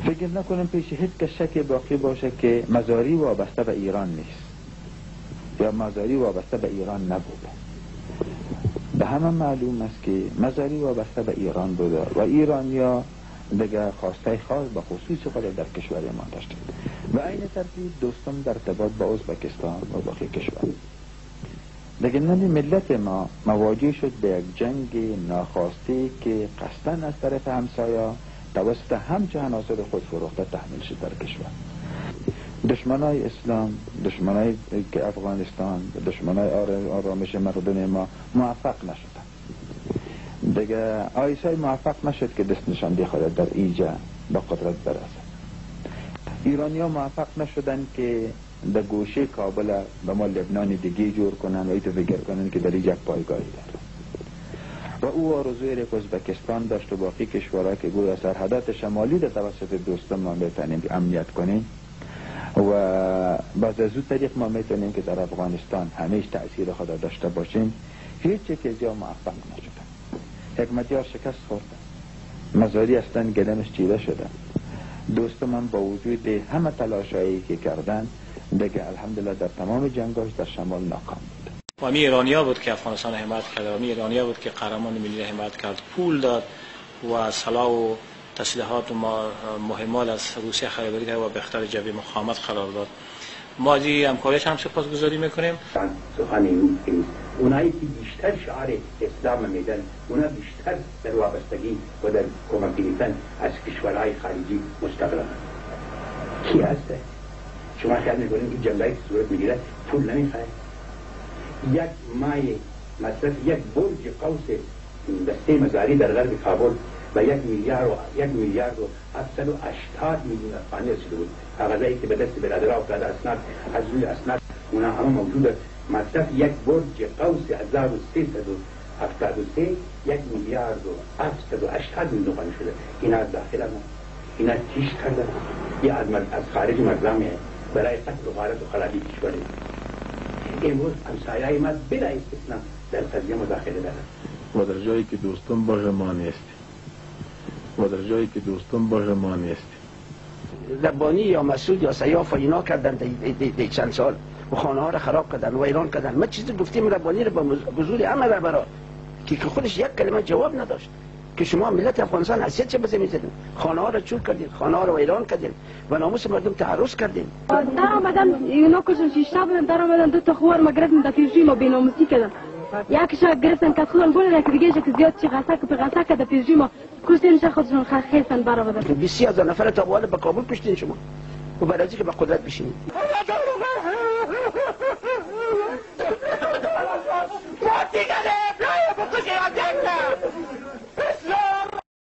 فکر نکنم پیش هیچ کس شک باقی باشه که مزاری وابسته به ایران نیست یا مزاری وابسته به ایران نبوده. به همه معلوم است که مزاری وابسته به ایران بوده و ایرانیا دیگه خواسته خاص به خصوص خود در کشور ما داشته و این ترتیب دوستم در ارتباط با ازبکستان و باقی کشور. دیگه نمی ملت ما مواجه شد به یک جنگ ناخواسته که قصداً از طرف همسایه توسط همچه عناصر خود فروخته تحمیل شد در کشور. دشمنای اسلام، دشمنای افغانستان، دشمنای آرامش مردم ما موفق نشدن. دیگه آیسای موفق نشد که دست نشانده خود در اینجا به قدرت برسد. ایرانیا موفق نشدن که در گوشه کابل به ما لبنان دیگه جور کنن و ایتو فکر کنن که در اینجا پایگاهی دارن. و او آرزوی را که ازبکستان داشت و باقی کشورها که گویا سرحدات شمالی در توسط دوستان ما میتونیم امنیت کنیم و باز از اون طریق ما میتونیم که در افغانستان همیشه تأثیر خود داشته باشیم. هیچ یک از یا موفق نشدن. حکمتیار شکست خوردن، مزاری اصلا گلمش چیده شدن. دوست من با وجود همه تلاشایی که کردن دیگه الحمدلله در تمام جنگاش در شمال ناکام بود. و امی ایرانیا بود که افغانستان حمایت کرد و امی ایرانیا بود که قهرمان ملی حمایت کرد، پول داد و سلاح و تسلیحات و مهمات از روسیه خریداری کرد و به اختیار جبهه مقاومت قرار داد. ما از این همکاریش هم سپاسگزاری میکنیم. سخن اونایی که بیشتر شعار اسلام میدن، اونا بیشتر در وابستگی و در کمک گرفتن از کشورهای خارجی مستقلن. کی هسته؟ شما خیال میکنید این جنگایی که صورت میگیره پول نمیخواه؟ یک مای مصرف یک برج قوس دسته مزاری در غرب کابل و 1 میلیارد و 780 میلیون افغانی رسیده بود. کاغذایی که به دست برادرها افتاده اسناد از روی اسناد اونا همه موجوده. مصرف یک برج قوس 1373 1 میلیارد و 780 میلیون افغانی شده. اینا از داخل ما اینا چیش کرده؟ یه از خارج مردمه برای قتل و غارت و خرابی کشوره. امروز همسایه‌های ما بلا استثنا در قضیه مداخله دارند و در جایی که دوستم باشه ما نیست و در جایی که دوستم باشه ما نیست. ربانی یا مسعود یا سیاف و اینا کردن دی چند سال و خانه ها را خراب کردن و ایران کردن. ما چیزی گفتیم ربانی را به حضور همه رهبرا که خودش یک کلمه جواب نداشت که شما ملت افغانستان حیثیت چه بزنید زدین، خانه ها را چور کردین، خانه ها را ویران کردین و ناموس مردم تعرض کردین. در آمدن اینا کشون شیشتا بودن، در آمدن دو تا خوار ما گرفتن در پیشوی ما بیناموسی کردن. یکیش گرفتن که خودم بودن که دیگه که زیاد چی غصه که در پیشوی ما کشتنش خودشون خیستن برآوردن. 20000 نفر تا بالا به کابل کشتین شما و برای که به قدرت بشینید.